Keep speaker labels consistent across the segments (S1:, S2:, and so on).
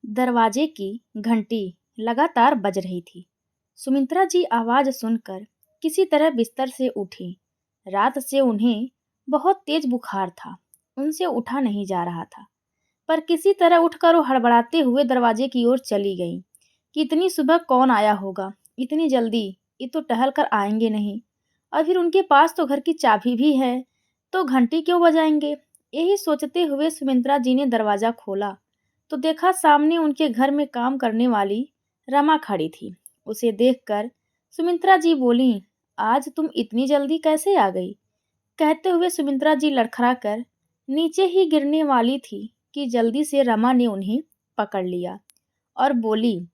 S1: दरवाजे की घंटी लगातार बज रही थी। सुमित्रा जी आवाज सुनकर किसी तरह बिस्तर से उठी। रात से उन्हें बहुत तेज बुखार था, उनसे उठा नहीं जा रहा था। पर किसी तरह उठकर वो हड़बड़ाते हुए दरवाजे की ओर चली गई कि इतनी सुबह कौन आया होगा, इतनी जल्दी ये तो टहल कर आएंगे नहीं। और फिर उनके पास तो घर की चाबी भी है, तो घंटी क्यों बजाएंगे। यही सोचते हुए सुमित्रा जी ने दरवाजा खोला तो देखा सामने उनके घर में काम करने वाली रमा खड़ी थी। उसे देखकर सुमित्रा जी बोली, आज तुम इतनी जल्दी कैसे आ गई। कहते हुए सुमित्रा जी लड़खड़ा कर नीचे ही गिरने वाली थी कि जल्दी से रमा ने उन्हें पकड़ लिया और बोली,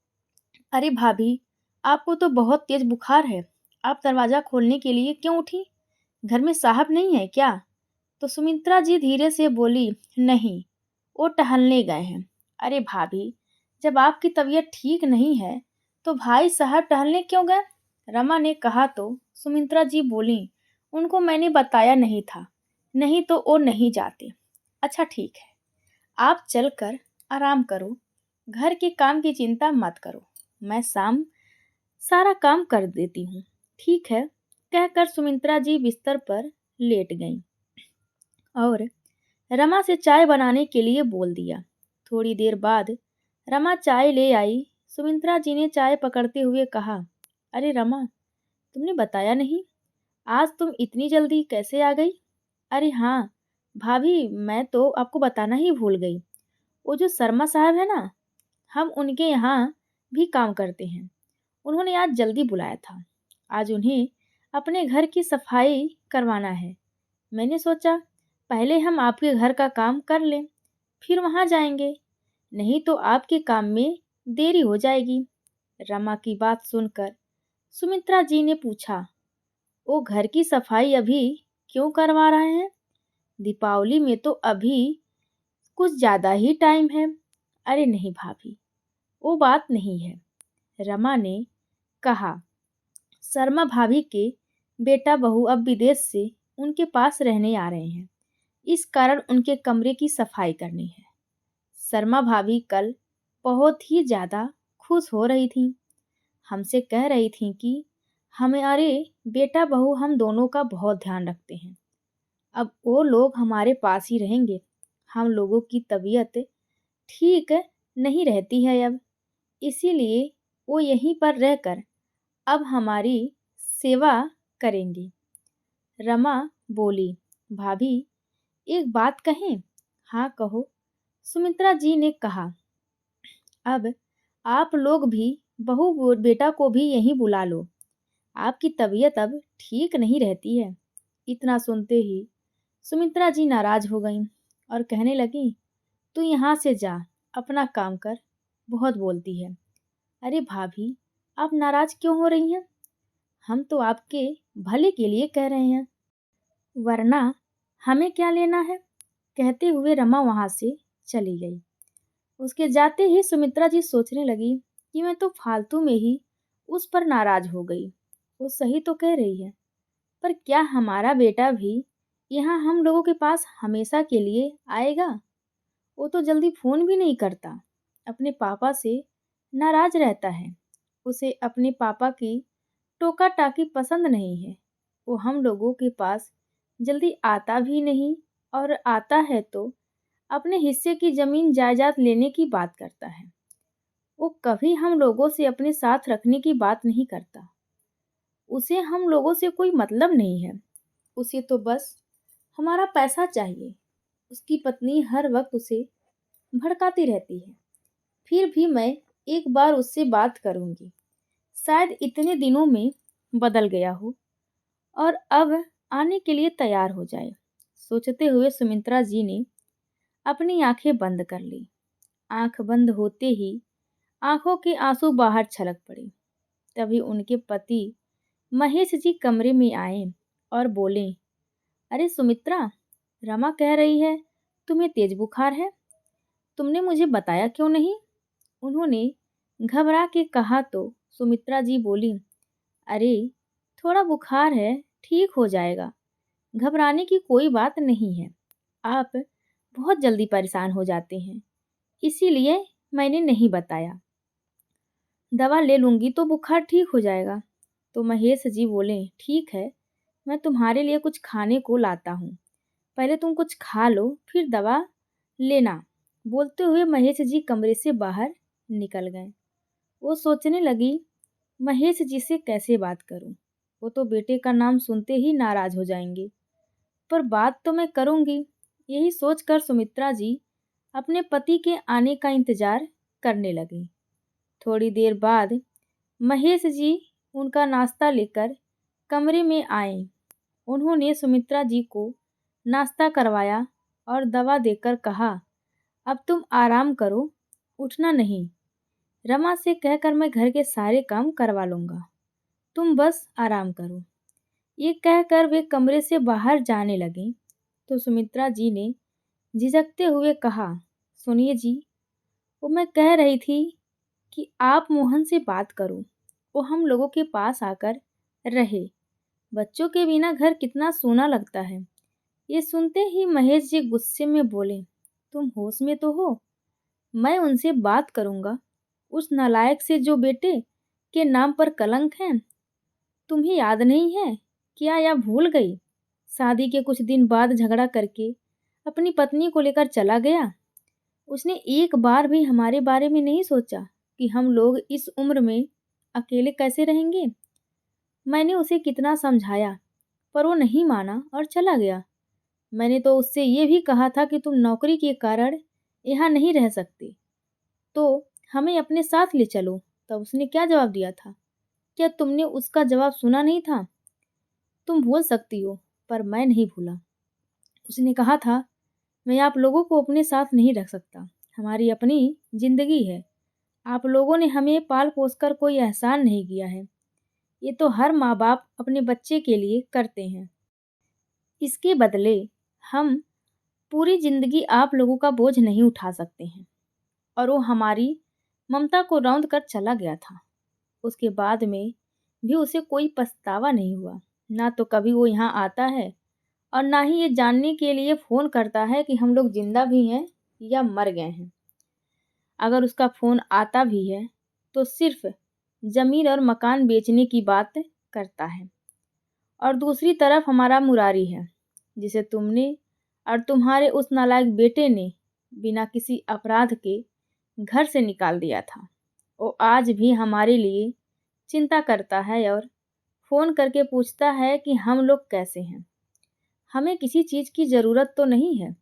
S1: अरे भाभी, आपको तो बहुत तेज बुखार है, आप दरवाजा खोलने के लिए क्यों उठी, घर में साहब नहीं है क्या। तो सुमित्रा जी धीरे से बोली, नहीं, वो टहलने गए हैं। अरे भाभी, जब आपकी तबीयत ठीक नहीं है तो भाई साहब टहलने क्यों गए। रमा ने कहा तो सुमित्रा जी बोली, उनको मैंने बताया नहीं था, नहीं तो वो नहीं जाते। अच्छा ठीक है, आप चलकर आराम करो, घर के काम की चिंता मत करो, मैं शाम सारा काम कर देती हूँ। ठीक है, कहकर सुमित्रा जी बिस्तर पर लेट गईं और रमा से चाय बनाने के लिए बोल दिया। थोड़ी देर बाद रमा चाय ले आई। सुमित्रा जी ने चाय पकड़ते हुए कहा, अरे रमा, तुमने बताया नहीं, आज तुम इतनी जल्दी कैसे आ गई। अरे हाँ भाभी, मैं तो आपको बताना ही भूल गई। वो जो शर्मा साहब है ना, हम उनके यहाँ भी काम करते हैं। उन्होंने आज जल्दी बुलाया था। आज उन्हें अपने घर की सफाई करवाना है। मैंने सोचा पहले हम आपके घर का काम कर लें, फिर वहाँ जाएंगे, नहीं तो आपके काम में देरी हो जाएगी। रमा की बात सुनकर सुमित्रा जी ने पूछा, वो घर की सफाई अभी क्यों करवा रहे हैं, दीपावली में तो अभी कुछ ज्यादा ही टाइम है। अरे नहीं भाभी, वो बात नहीं है। रमा ने कहा, शर्मा भाभी के बेटा बहू अब विदेश से उनके पास रहने आ रहे हैं, इस कारण उनके कमरे की सफाई करनी है। शर्मा भाभी कल बहुत ही ज़्यादा खुश हो रही थीं। हमसे कह रही थीं कि हमारे बेटा बहू हम दोनों का बहुत ध्यान रखते हैं। अब वो लोग हमारे पास ही रहेंगे। हम लोगों की तबीयत ठीक नहीं रहती है अब, इसीलिए वो यहीं पर रहकर अब हमारी सेवा करेंगे। रमा बोली, भाभी, एक बात कहें। हाँ कहो, सुमित्रा जी ने कहा। अब आप लोग भी बहू बेटा को भी यहीं बुला लो, आपकी तबीयत अब ठीक नहीं रहती है। इतना सुनते ही सुमित्रा जी नाराज हो गईं और कहने लगी, तू यहाँ से जा, अपना काम कर, बहुत बोलती है। अरे भाभी, आप नाराज क्यों हो रही हैं, हम तो आपके भले के लिए कह रहे हैं, वरना हमें क्या लेना है। कहते हुए रमा वहां से चली गई। उसके जाते ही सुमित्रा जी सोचने लगी कि मैं तो फालतू में ही उस पर नाराज हो गई। वो सही तो कह रही है, पर क्या हमारा बेटा भी यहाँ हम लोगों के पास हमेशा के लिए आएगा। वो तो जल्दी फोन भी नहीं करता, अपने पापा से नाराज रहता है। उसे अपने पापा की टोका टाकी पसंद नहीं है। वो हम लोगों के पास जल्दी आता भी नहीं, और आता है तो अपने हिस्से की जमीन जायदाद लेने की बात करता है। वो कभी हम लोगों से अपने साथ रखने की बात नहीं करता। उसे हम लोगों से कोई मतलब नहीं है, उसे तो बस हमारा पैसा चाहिए। उसकी पत्नी हर वक्त उसे भड़काती रहती है। फिर भी मैं एक बार उससे बात करूंगी, शायद इतने दिनों में बदल गया हो और अब आने के लिए तैयार हो जाए। सोचते हुए सुमित्रा जी ने अपनी आंखें बंद कर ली। आंख बंद होते ही आंखों के आंसू बाहर छलक पड़े। तभी उनके पति महेश जी कमरे में आए और बोले, अरे सुमित्रा, रमा कह रही है तुम्हें तेज बुखार है, तुमने मुझे बताया क्यों नहीं। उन्होंने घबरा के कहा तो सुमित्रा जी बोली, अरे थोड़ा बुखार है, ठीक हो जाएगा, घबराने की कोई बात नहीं है। आप बहुत जल्दी परेशान हो जाते हैं, इसीलिए मैंने नहीं बताया। दवा ले लूँगी तो बुखार ठीक हो जाएगा। तो महेश जी बोले, ठीक है, मैं तुम्हारे लिए कुछ खाने को लाता हूँ। पहले तुम कुछ खा लो, फिर दवा लेना। बोलते हुए महेश जी कमरे से बाहर निकल गए। वो सोचने लगी, महेश जी से कैसे बात करूं? वो तो बेटे का नाम सुनते ही नाराज हो जाएंगे। पर बात तो मैं करूंगी। यही सोचकर सुमित्रा जी अपने पति के आने का इंतजार करने लगी। थोड़ी देर बाद महेश जी उनका नाश्ता लेकर कमरे में आए। उन्होंने सुमित्रा जी को नाश्ता करवाया और दवा देकर कहा, अब तुम आराम करो, उठना नहीं। रमा से कहकर मैं घर के सारे काम करवा लूंगा, तुम बस आराम करो। ये कहकर वे कमरे से बाहर जाने लगे तो सुमित्रा जी ने झिझकते हुए कहा, सुनिए जी, वो मैं कह रही थी कि आप मोहन से बात करो, वो हम लोगों के पास आकर रहे। बच्चों के बिना घर कितना सूना लगता है। ये सुनते ही महेश जी गुस्से में बोले, तुम होश में तो हो? मैं उनसे बात करूंगा, उस नालायक से जो बेटे के नाम पर कलंक है। तुम्हें याद नहीं है क्या, या भूल गई? शादी के कुछ दिन बाद झगड़ा करके अपनी पत्नी को लेकर चला गया। उसने एक बार भी हमारे बारे में नहीं सोचा कि हम लोग इस उम्र में अकेले कैसे रहेंगे। मैंने उसे कितना समझाया, पर वो नहीं माना और चला गया। मैंने तो उससे ये भी कहा था कि तुम नौकरी के कारण यहाँ नहीं रह सकते, तो हमें अपने साथ ले चलो। तब उसने क्या जवाब दिया था? क्या तुमने उसका जवाब सुना नहीं था? तुम भूल सकती हो, पर मैं नहीं भूला। उसने कहा था, मैं आप लोगों को अपने साथ नहीं रख सकता, हमारी अपनी जिंदगी है। आप लोगों ने हमें पाल पोस कर कोई एहसान नहीं किया है। ये तो हर माँ बाप अपने बच्चे के लिए करते हैं। इसके बदले हम पूरी जिंदगी आप लोगों का बोझ नहीं उठा सकते हैं। और वो हमारी ममता को रौंद कर चला गया था। उसके बाद में भी उसे कोई पछतावा नहीं हुआ। ना तो कभी वो यहाँ आता है और ना ही ये जानने के लिए फ़ोन करता है कि हम लोग जिंदा भी हैं या मर गए हैं। अगर उसका फ़ोन आता भी है तो सिर्फ ज़मीन और मकान बेचने की बात करता है। और दूसरी तरफ हमारा मुरारी है, जिसे तुमने और तुम्हारे उस नालायक बेटे ने बिना किसी अपराध के घर से निकाल दिया था। वो आज भी हमारे लिए चिंता करता है और फ़ोन करके पूछता है कि हम लोग कैसे हैं। हमें किसी चीज़ की ज़रूरत तो नहीं है,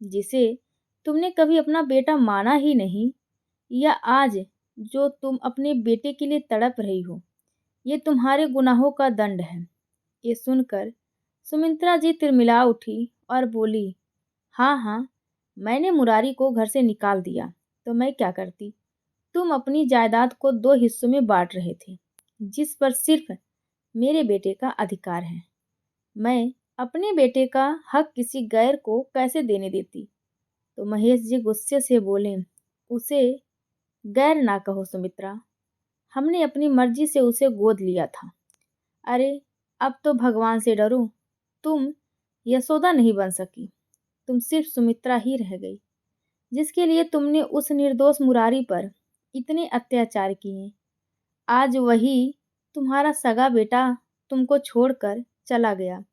S1: जिसे तुमने कभी अपना बेटा माना ही नहीं, या आज जो तुम अपने बेटे के लिए तड़प रही हो, ये तुम्हारे गुनाहों का दंड है। ये सुनकर सुमित्रा जी तिरमिला उठी और बोली, हाँ हाँ, मैंने मुरारी को घर से निकाल दिया तो मैं क्या करती? तुम अपनी जायदाद को 2 हिस्सों में बांट रहे थे, जिस पर सिर्फ मेरे बेटे का अधिकार है। मैं अपने बेटे का हक किसी गैर को कैसे देने देती? तो महेश जी गुस्से से बोले, उसे गैर ना कहो सुमित्रा, हमने अपनी मर्जी से उसे गोद लिया था। अरे, अब तो भगवान से डरो, तुम यशोदा नहीं बन सकी, तुम सिर्फ सुमित्रा ही रह गई, जिसके लिए तुमने उस निर्दोष मुरारी पर इतने अत्याचार किए। आज वही तुम्हारा सगा बेटा तुमको छोड़कर चला गया।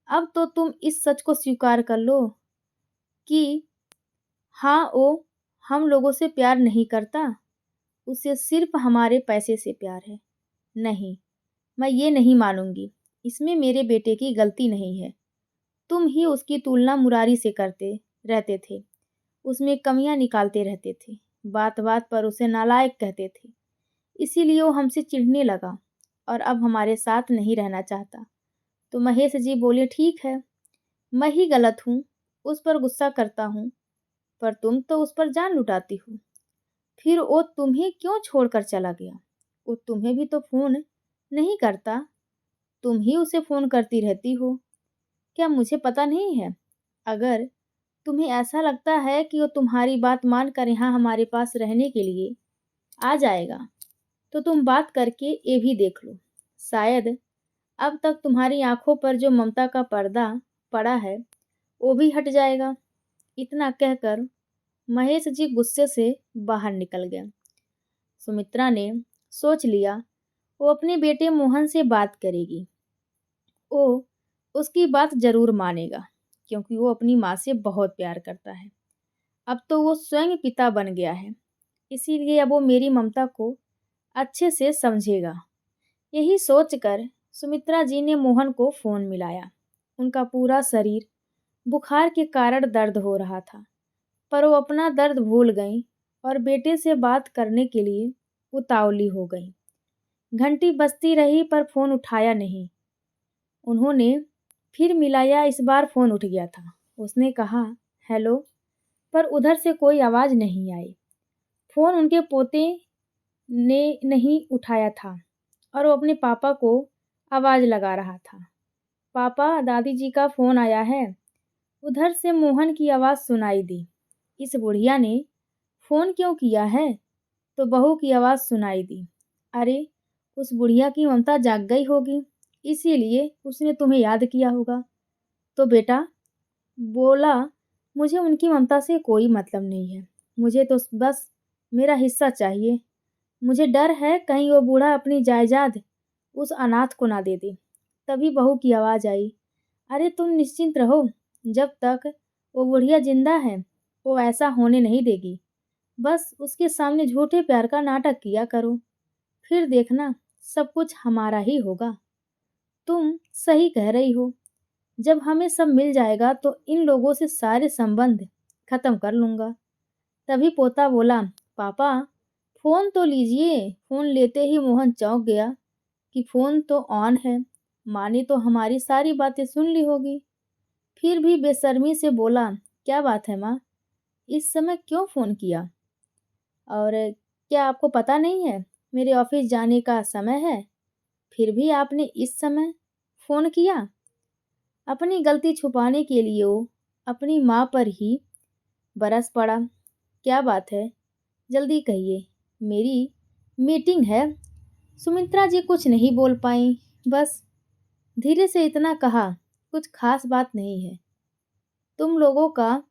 S1: अब तो तुम इस सच को स्वीकार कर लो कि हाँ, वो हम लोगों से प्यार नहीं करता, उसे सिर्फ हमारे पैसे से प्यार है। नहीं, मैं ये नहीं मानूंगी। इसमें मेरे बेटे की गलती नहीं है। तुम ही उसकी तुलना मुरारी से करते रहते थे, उसमें कमियां निकालते रहते थे, बात बात पर उसे नालायक कहते थे। इसीलिए वो हमसे चिढ़ने लगा और अब हमारे साथ नहीं रहना चाहता। तो महेश जी बोले, ठीक है, मैं ही गलत हूँ, उस पर गुस्सा करता हूँ, पर तुम तो उस पर जान लुटाती हो। फिर वो तुम्हें क्यों छोड़कर चला गया? वो तुम्हें भी तो फोन नहीं करता, तुम ही उसे फोन करती रहती हो। क्या मुझे पता नहीं है? अगर तुम्हें ऐसा लगता है कि वो तुम्हारी बात मानकर यहाँ हमारे पास रहने के लिए आ जाएगा, तो तुम बात करके ये भी देख लो। शायद अब तक तुम्हारी आंखों पर जो ममता का पर्दा पड़ा है, वो भी हट जाएगा। इतना कहकर महेश जी गुस्से से बाहर निकल गए। सुमित्रा ने सोच लिया वो अपने बेटे मोहन से बात करेगी। वो उसकी बात जरूर मानेगा क्योंकि वो अपनी माँ से बहुत प्यार करता है। अब तो वो स्वयं पिता बन गया है, इसीलिए अब वो मेरी ममता को अच्छे से समझेगा। यही सोचकर सुमित्रा जी ने मोहन को फोन मिलाया। उनका पूरा शरीर बुखार के कारण दर्द हो रहा था, पर वो अपना दर्द भूल गईं और बेटे से बात करने के लिए उतावली हो गईं। घंटी बजती रही पर फोन उठाया नहीं। उन्होंने फिर मिलाया, इस बार फोन उठ गया था। उसने कहा हेलो, पर उधर से कोई आवाज़ नहीं आई। फोन उनके पोते ने नहीं उठाया था और वो अपने पापा को आवाज़ लगा रहा था। पापा, दादी जी का फ़ोन आया है। उधर से मोहन की आवाज़ सुनाई दी। इस बुढ़िया ने फ़ोन क्यों किया है? तो बहू की आवाज़ सुनाई दी। अरे, उस बुढ़िया की ममता जाग गई होगी, इसीलिए उसने तुम्हें याद किया होगा। तो बेटा बोला, मुझे उनकी ममता से कोई मतलब नहीं है। मुझे तो बस मेरा हिस्सा चाहिए। मुझे डर है कहीं वो बूढ़ा अपनी जायदाद उस अनाथ को ना दे दे। तभी बहू की आवाज़ आई, अरे तुम निश्चिंत रहो, जब तक वो बुढ़िया जिंदा है वो ऐसा होने नहीं देगी। बस उसके सामने झूठे प्यार का नाटक किया करो, फिर देखना सब कुछ हमारा ही होगा। तुम सही कह रही हो, जब हमें सब मिल जाएगा तो इन लोगों से सारे संबंध खत्म कर लूंगा। तभी पोता बोला, पापा फोन तो लीजिए। फोन लेते ही मोहन चौंक गया कि फोन तो ऑन है, माँ ने तो हमारी सारी बातें सुन ली होगी। फिर भी बेशर्मी से बोला, क्या बात है माँ, इस समय क्यों फोन किया? और क्या आपको पता नहीं है मेरे ऑफिस जाने का समय है, फिर भी आपने इस समय फोन किया? अपनी गलती छुपाने के लिए वो अपनी माँ पर ही बरस पड़ा। क्या बात है, जल्दी कहिए, मेरी मीटिंग है। सुमित्रा जी कुछ नहीं बोल पाई, बस धीरे से इतना कहा, कुछ खास बात नहीं है, तुम लोगों का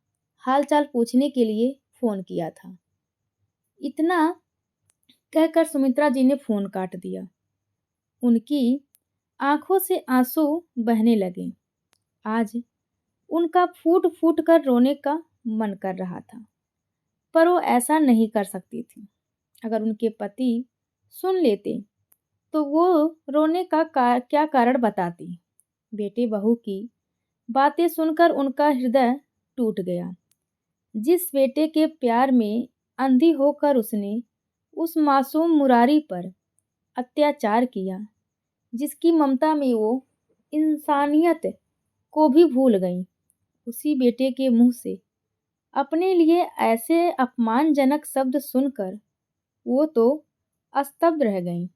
S1: हालचाल पूछने के लिए फोन किया था। इतना कहकर सुमित्रा जी ने फोन काट दिया। उनकी आंखों से आंसू बहने लगे। आज उनका फूट फूट कर रोने का मन कर रहा था, पर वो ऐसा नहीं कर सकती थी। अगर उनके पति सुन लेते तो वो रोने का क्या कारण बताती। बेटे बहू की बातें सुनकर उनका हृदय टूट गया। जिस बेटे के प्यार में अंधी होकर उसने उस मासूम मुरारी पर अत्याचार किया, जिसकी ममता में वो इंसानियत को भी भूल गई, उसी बेटे के मुंह से अपने लिए ऐसे अपमानजनक शब्द सुनकर वो तो स्तब्ध रह गईं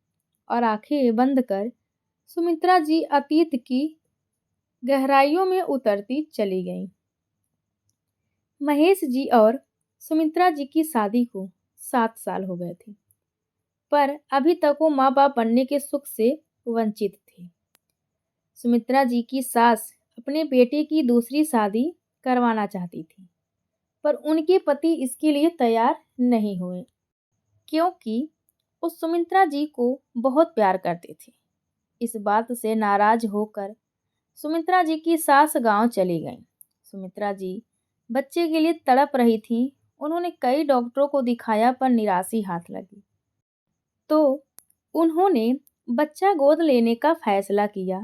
S1: और आंखें बंद कर सुमित्रा जी अतीत की गहराइयों में उतरती चली गईं। महेश जी और सुमित्रा जी की शादी को 7 साल हो गए थे, पर अभी तक वो माँ बाप बनने के सुख से वंचित थे। सुमित्रा जी की सास अपने बेटे की दूसरी शादी करवाना चाहती थी, पर उनके पति इसके लिए तैयार नहीं हुए, क्योंकि वो सुमित्रा जी को बहुत प्यार करते थे। इस बात से नाराज होकर सुमित्रा जी की सास गांव चली गईं। सुमित्रा जी बच्चे के लिए तड़प रही थीं। उन्होंने कई डॉक्टरों को दिखाया पर निराश हाथ लगी। तो उन्होंने बच्चा गोद लेने का फैसला किया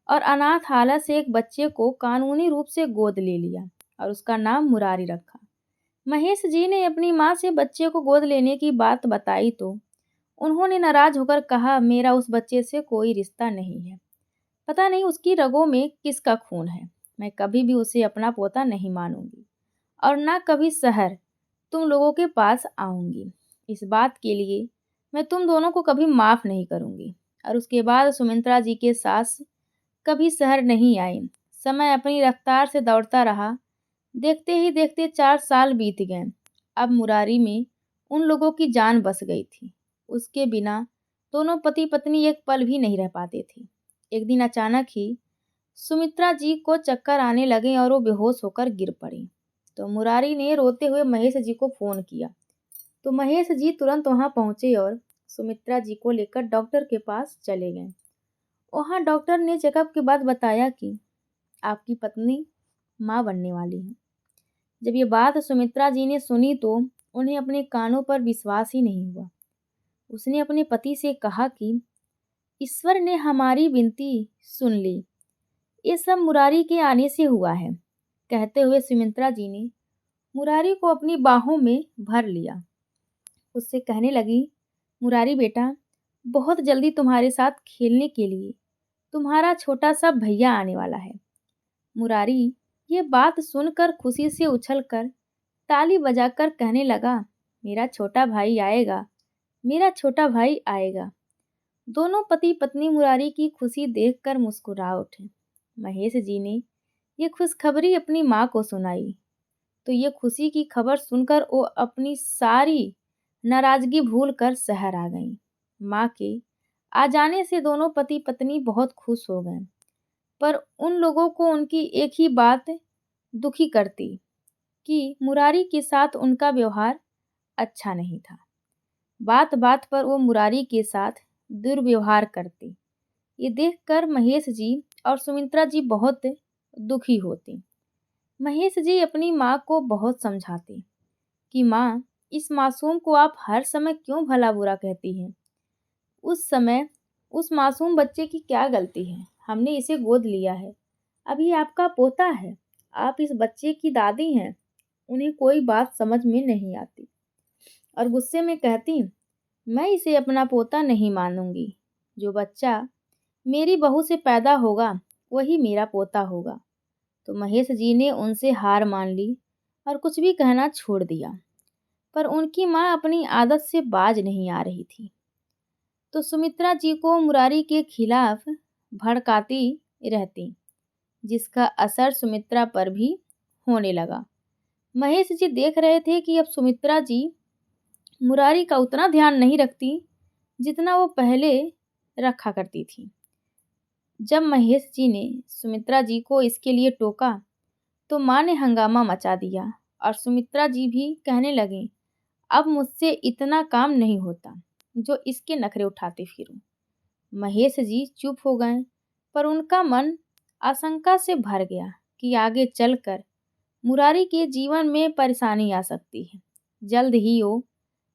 S1: और अनाथ हालत से एक बच्चे को कानूनी रूप से गोद ले लिया और उसका नाम मुरारी रखा। महेश जी ने अपनी माँ से बच्चे को गोद लेने की बात बताई तो उन्होंने नाराज होकर कहा, मेरा उस बच्चे से कोई रिश्ता नहीं है। पता नहीं उसकी रगों में किसका खून है। मैं कभी भी उसे अपना पोता नहीं मानूंगी और ना कभी शहर तुम लोगों के पास आऊंगी। इस बात के लिए मैं तुम दोनों को कभी माफ नहीं करूंगी। और उसके बाद सुमित्रा जी के सास कभी शहर नहीं आई। समय अपनी रफ्तार से दौड़ता रहा। देखते ही देखते 4 साल बीत गए। अब मुरारी में उन लोगों की जान बस गई थी। उसके बिना दोनों पति पत्नी एक पल भी नहीं रह पाते थे। एक दिन अचानक ही सुमित्रा जी को चक्कर आने लगे और वो बेहोश होकर गिर पड़ी। तो मुरारी ने रोते हुए महेश जी को फ़ोन किया। तो महेश जी तुरंत वहाँ पहुँचे और सुमित्रा जी को लेकर डॉक्टर के पास चले गए। वहाँ डॉक्टर ने चेकअप के बाद बताया कि आपकी पत्नी माँ बनने वाली है। जब ये बात सुमित्रा जी ने सुनी तो उन्हें अपने कानों पर विश्वास ही नहीं हुआ। उसने अपने पति से कहा कि ईश्वर ने हमारी विनती सुन ली, ये सब मुरारी के आने से हुआ है। कहते हुए सुमित्रा जी ने मुरारी को अपनी बाहों में भर लिया। उससे कहने लगी, मुरारी बेटा, बहुत जल्दी तुम्हारे साथ खेलने के लिए तुम्हारा छोटा सा भैया आने वाला है। मुरारी ये बात सुनकर खुशी से उछलकर ताली बजाकर कहने लगा, मेरा छोटा भाई आएगा, मेरा छोटा भाई आएगा। दोनों पति पत्नी मुरारी की खुशी देखकर मुस्कुरा उठे। महेश जी ने ये खुशखबरी अपनी माँ को सुनाई तो ये खुशी की खबर सुनकर वो अपनी सारी नाराजगी भूलकर शहर आ गईं। माँ के आ जाने से दोनों पति पत्नी बहुत खुश हो गए, पर उन लोगों को उनकी एक ही बात दुखी करती कि मुरारी के साथ उनका व्यवहार अच्छा नहीं था। बात बात पर वो मुरारी के साथ दुर्व्यवहार करते। ये देखकर महेश जी और सुमित्रा जी बहुत दुखी होते। महेश जी अपनी माँ को बहुत समझाते कि माँ, इस मासूम को आप हर समय क्यों भला बुरा कहती हैं। उस समय उस मासूम बच्चे की क्या गलती है, हमने इसे गोद लिया है, अभी आपका पोता है, आप इस बच्चे की दादी हैं। उन्हें कोई बात समझ में नहीं आती और गुस्से में कहती, मैं इसे अपना पोता नहीं मानूंगी। जो बच्चा मेरी बहू से पैदा होगा वही मेरा पोता होगा। तो महेश जी ने उनसे हार मान ली और कुछ भी कहना छोड़ दिया, पर उनकी माँ अपनी आदत से बाज नहीं आ रही थी। तो सुमित्रा जी को मुरारी के खिलाफ भड़काती रहती, जिसका असर सुमित्रा पर भी होने लगा। महेश जी देख रहे थे कि अब सुमित्रा जी मुरारी का उतना ध्यान नहीं रखती जितना वो पहले रखा करती थी। जब महेश जी ने सुमित्रा जी को इसके लिए टोका तो माँ ने हंगामा मचा दिया और सुमित्रा जी भी कहने लगी, अब मुझसे इतना काम नहीं होता जो इसके नखरे उठाते फिरूं। महेश जी चुप हो गए, पर उनका मन आशंका से भर गया कि आगे चलकर मुरारी के जीवन में परेशानी आ सकती है। जल्द ही वो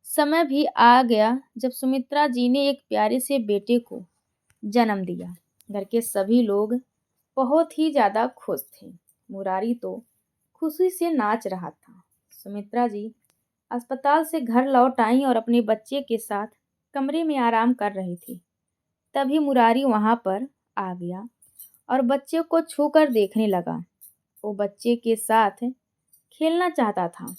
S1: समय भी आ गया जब सुमित्रा जी ने एक प्यारे से बेटे को जन्म दिया। घर के सभी लोग बहुत ही ज़्यादा खुश थे। मुरारी तो खुशी से नाच रहा था। सुमित्रा जी अस्पताल से घर लौट आई और अपने बच्चे के साथ कमरे में आराम कर रही थी। तभी मुरारी वहाँ पर आ गया और बच्चे को छूकर देखने लगा। वो बच्चे के साथ खेलना चाहता था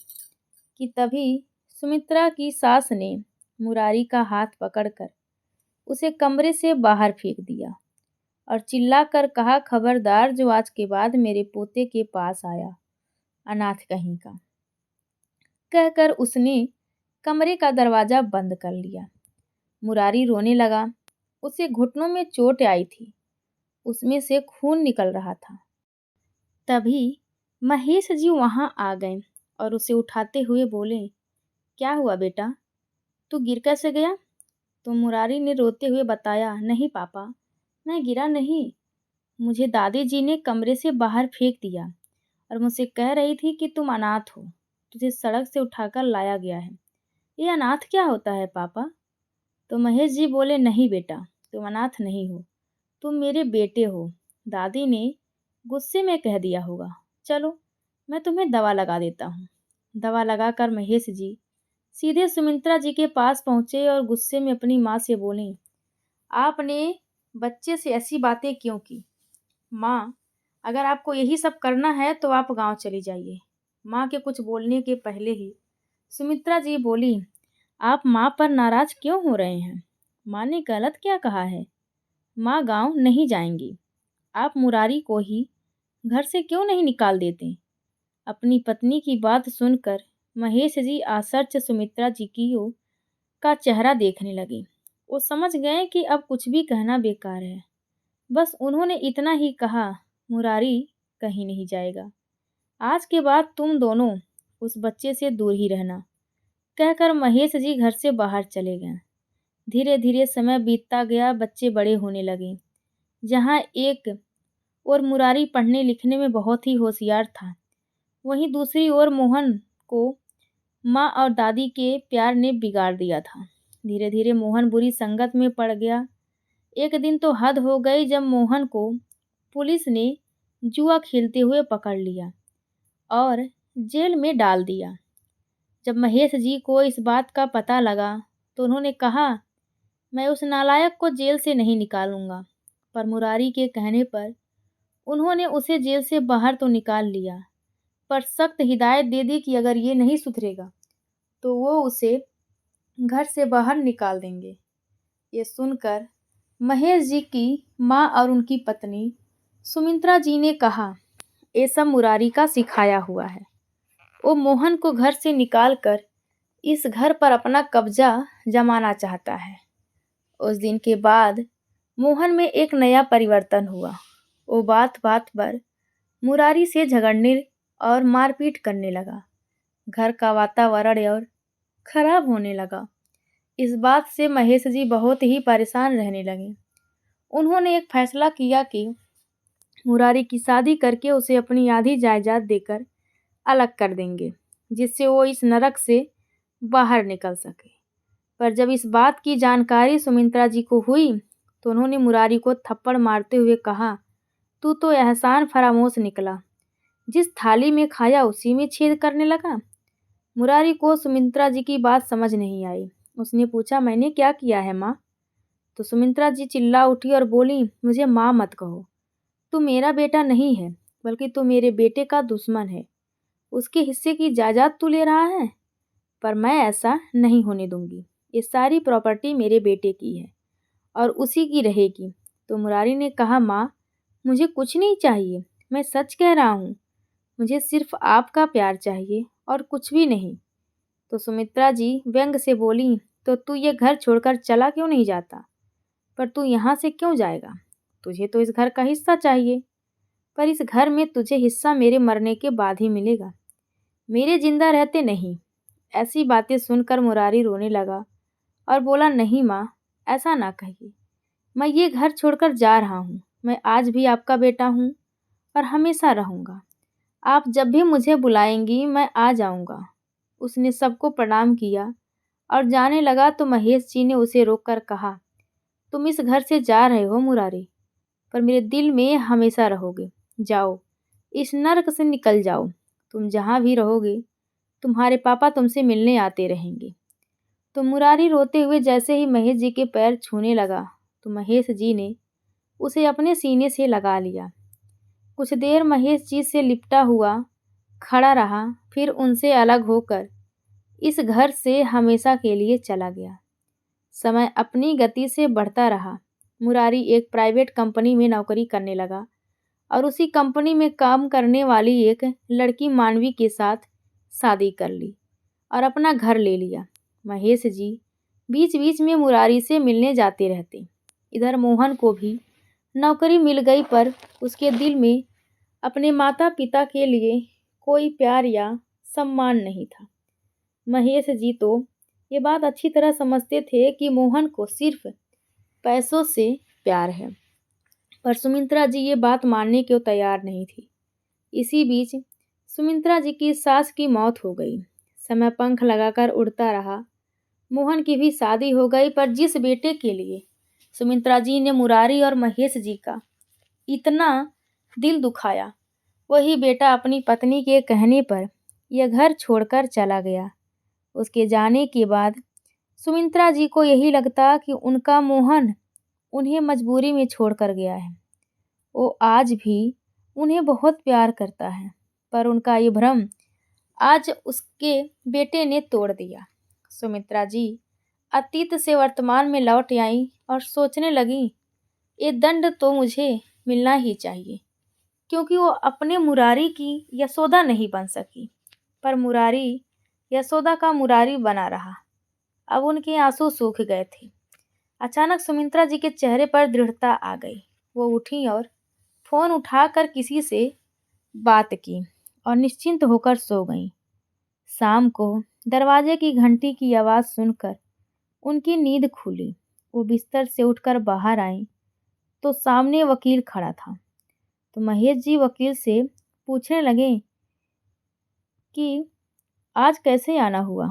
S1: कि तभी सुमित्रा की सास ने मुरारी का हाथ पकड़कर उसे कमरे से बाहर फेंक दिया और चिल्लाकर कहा, खबरदार जो आज के बाद मेरे पोते के पास आया, अनाथ कहीं का। कहकर उसने कमरे का दरवाजा बंद कर लिया। मुरारी रोने लगा। उसे घुटनों में चोट आई थी, उसमें से खून निकल रहा था। तभी महेश जी वहाँ आ गए और उसे उठाते हुए बोले, क्या हुआ बेटा, तू गिर कैसे गया? तो मुरारी ने रोते हुए बताया, नहीं पापा, मैं गिरा नहीं, मुझे दादी जी ने कमरे से बाहर फेंक दिया और मुझसे कह रही थी कि तुम अनाथ हो, तुझे सड़क से उठाकर लाया गया है। ये अनाथ क्या होता है पापा? तो महेश जी बोले, नहीं बेटा, तुम अनाथ नहीं हो, तुम मेरे बेटे हो। दादी ने गुस्से में कह दिया होगा। चलो मैं तुम्हें दवा लगा देता हूँ। दवा लगाकर महेश जी सीधे सुमित्रा जी के पास पहुँचे और गुस्से में अपनी माँ से बोले, आपने बच्चे से ऐसी बातें क्यों की? माँ, अगर आपको यही सब करना है तो आप गांव चली जाइए। माँ के कुछ बोलने के पहले ही सुमित्रा जी बोली, आप माँ पर नाराज क्यों हो रहे हैं? माँ ने गलत क्या कहा है? माँ गांव नहीं जाएंगी। आप मुरारी को ही घर से क्यों नहीं निकाल देते? अपनी पत्नी की बात सुनकर महेश जी आश्चर्य सुमित्रा जी की ओर का चेहरा देखने लगे। वो समझ गए कि अब कुछ भी कहना बेकार है। बस उन्होंने इतना ही कहा, मुरारी कहीं नहीं जाएगा। आज के बाद तुम दोनों उस बच्चे से दूर ही रहना, कहकर महेश जी घर से बाहर चले गए। धीरे धीरे समय बीतता गया, बच्चे बड़े होने लगे। जहाँ एक और मुरारी पढ़ने लिखने में बहुत ही होशियार था, वहीं दूसरी ओर मोहन को माँ और दादी के प्यार ने बिगाड़ दिया था। धीरे धीरे मोहन बुरी संगत में पड़ गया। एक दिन तो हद हो गई जब मोहन को पुलिस ने जुआ खेलते हुए पकड़ लिया और जेल में डाल दिया। जब महेश जी को इस बात का पता लगा तो उन्होंने कहा, मैं उस नालायक को जेल से नहीं निकालूंगा। पर मुरारी के कहने पर उन्होंने उसे जेल से बाहर तो निकाल लिया, पर सख्त हिदायत दे दी कि अगर ये नहीं सुधरेगा तो वो उसे घर से बाहर निकाल देंगे। ये सुनकर महेश जी की माँ और उनकी पत्नी सुमित्रा जी ने कहा, ये सब मुरारी का सिखाया हुआ है। वो मोहन को घर से निकालकर इस घर पर अपना कब्जा जमाना चाहता है। उस दिन के बाद मोहन में एक नया परिवर्तन हुआ। वो बात बात पर मुरारी से झगड़ने और मारपीट करने लगा। घर का वातावरण और खराब होने लगा। इस बात से महेश जी बहुत ही परेशान रहने लगे। उन्होंने एक फैसला किया कि मुरारी की शादी करके उसे अपनी आधी जायदाद देकर अलग कर देंगे, जिससे वो इस नरक से बाहर निकल सके। पर जब इस बात की जानकारी सुमित्रा जी को हुई तो उन्होंने मुरारी को थप्पड़ मारते हुए कहा, तू तो एहसान फरामोश निकला, जिस थाली में खाया उसी में छेद करने लगा। मुरारी को सुमित्रा जी की बात समझ नहीं आई। उसने पूछा, मैंने क्या किया है माँ? तो सुमित्रा जी चिल्ला उठी और बोली, मुझे माँ मत कहो। तू मेरा बेटा नहीं है, बल्कि तू मेरे बेटे का दुश्मन है। उसके हिस्से की जायदाद तू ले रहा है, पर मैं ऐसा नहीं होने दूंगी। ये सारी प्रॉपर्टी मेरे बेटे की है और उसी की रहेगी। तो मुरारी ने कहा, माँ मुझे कुछ नहीं चाहिए, मैं सच कह रहा हूँ। मुझे सिर्फ आपका प्यार चाहिए और कुछ भी नहीं। तो सुमित्रा जी व्यंग से बोली, तो तू ये घर छोड़कर चला क्यों नहीं जाता? पर तू यहाँ से क्यों जाएगा? तुझे तो इस घर का हिस्सा चाहिए, पर इस घर में तुझे हिस्सा मेरे मरने के बाद ही मिलेगा, मेरे जिंदा रहते नहीं। ऐसी बातें सुनकर मुरारी रोने लगा और बोला, नहीं माँ, ऐसा ना कहिए। मैं ये घर छोड़कर जा रहा हूँ। मैं आज भी आपका बेटा हूँ और हमेशा रहूँगा। आप जब भी मुझे बुलाएंगी मैं आ जाऊँगा। उसने सबको प्रणाम किया और जाने लगा तो महेश जी ने उसे रोककर कहा, तुम इस घर से जा रहे हो मुरारी, पर मेरे दिल में हमेशा रहोगे। जाओ, इस नर्क से निकल जाओ। तुम जहाँ भी रहोगे तुम्हारे पापा तुमसे मिलने आते रहेंगे। तो मुरारी रोते हुए जैसे ही महेश जी के पैर छूने लगा तो महेश जी ने उसे अपने सीने से लगा लिया। कुछ देर महेश जी से लिपटा हुआ खड़ा रहा, फिर उनसे अलग होकर इस घर से हमेशा के लिए चला गया। समय अपनी गति से बढ़ता रहा। मुरारी एक प्राइवेट कंपनी में नौकरी करने लगा और उसी कंपनी में काम करने वाली एक लड़की मानवी के साथ शादी कर ली और अपना घर ले लिया। महेश जी बीच बीच में मुरारी से मिलने जाते रहते। इधर मोहन को भी नौकरी मिल गई, पर उसके दिल में अपने माता पिता के लिए कोई प्यार या सम्मान नहीं था। महेश जी तो ये बात अच्छी तरह समझते थे कि मोहन को सिर्फ पैसों से प्यार है, पर सुमित्रा जी ये बात मानने को तैयार नहीं थी। इसी बीच सुमित्रा जी की सास की मौत हो गई। समय पंख लगाकर उड़ता रहा। मोहन की भी शादी हो गई, पर जिस बेटे के लिए सुमित्रा जी ने मुरारी और महेश जी का इतना दिल दुखाया, वही बेटा अपनी पत्नी के कहने पर यह घर छोड़कर चला गया। उसके जाने के बाद सुमित्रा जी को यही लगता कि उनका मोहन उन्हें मजबूरी में छोड़कर गया है। वो आज भी उन्हें बहुत प्यार करता है, पर उनका ये भ्रम आज उसके बेटे ने तोड़ दिया। सुमित्रा जी अतीत से वर्तमान में लौट आई और सोचने लगी, ये दंड तो मुझे मिलना ही चाहिए, क्योंकि वो अपने मुरारी की यशोदा नहीं बन सकी, पर मुरारी यशोदा का मुरारी बना रहा। अब उनके आंसू सूख गए थे। अचानक सुमित्रा जी के चेहरे पर दृढ़ता आ गई। वो उठी और फोन उठाकर किसी से बात की और निश्चिंत होकर सो गईं। शाम को दरवाजे की घंटी की आवाज़ सुनकर उनकी नींद खुली। वो बिस्तर से उठकर बाहर आईं तो सामने वकील खड़ा था। तो महेश जी वकील से पूछने लगे कि आज कैसे आना हुआ।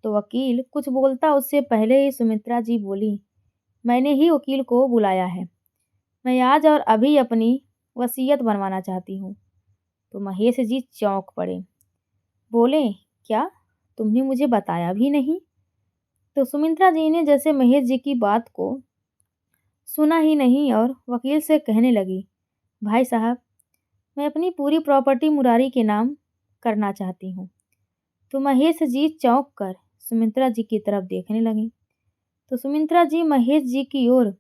S1: तो वकील कुछ बोलता उससे पहले ही सुमित्रा जी बोली, मैंने ही वकील को बुलाया है। मैं आज और अभी अपनी वसीयत बनवाना चाहती हूँ। तो महेश जी चौंक पड़े। बोले, क्या? तुमने मुझे बताया भी नहीं? तो सुमित्रा जी ने जैसे महेश जी की बात को सुना ही नहीं और वकील से कहने लगी, भाई साहब, मैं अपनी पूरी प्रॉपर्टी मुरारी के नाम करना चाहती हूँ। तो महेश जी चौंक कर सुमित्रा जी की तरफ देखने लगे। तो सुमित्रा जी महेश जी की ओर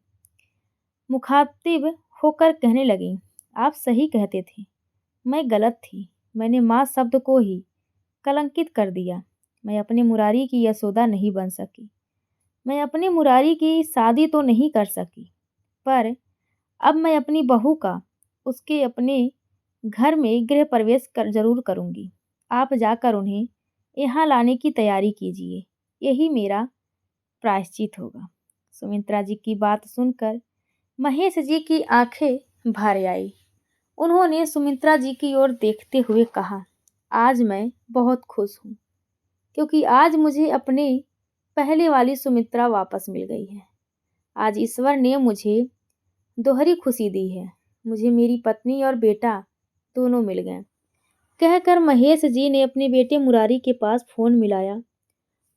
S1: मुखातिब होकर कहने लगी, आप सही कहते थे, मैं गलत थी। मैंने माँ शब्द को ही कलंकित कर दिया। मैं अपने मुरारी की यशोदा नहीं बन सकी। मैं अपनी मुरारी की शादी तो नहीं कर सकी, पर अब मैं अपनी बहू का उसके अपने घर में गृह प्रवेश कर जरूर करूंगी। आप जाकर उन्हें यहाँ लाने की तैयारी कीजिए, यही मेरा प्रायश्चित होगा। सुमित्रा जी की बात सुनकर महेश जी की आंखें भर आई। उन्होंने सुमित्रा जी की ओर देखते हुए कहा, आज मैं बहुत खुश हूँ, क्योंकि आज मुझे अपने पहले वाली सुमित्रा वापस मिल गई है। आज ईश्वर ने मुझे दोहरी खुशी दी है। मुझे मेरी पत्नी और बेटा दोनों मिल गए। कहकर महेश जी ने अपने बेटे मुरारी के पास फोन मिलाया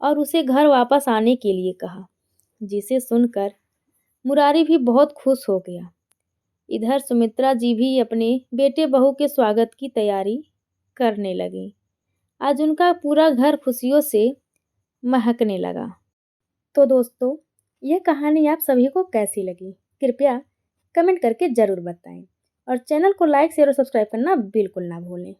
S1: और उसे घर वापस आने के लिए कहा, जिसे सुनकर मुरारी भी बहुत खुश हो गया। इधर सुमित्रा जी भी अपने बेटे बहू के स्वागत की तैयारी करने लगी। आज उनका पूरा घर खुशियों से महकने लगा। तो दोस्तों, यह कहानी आप सभी को कैसी लगी, कृपया कमेंट करके ज़रूर बताएं और चैनल को लाइक शेयर और सब्सक्राइब करना बिल्कुल ना भूलें।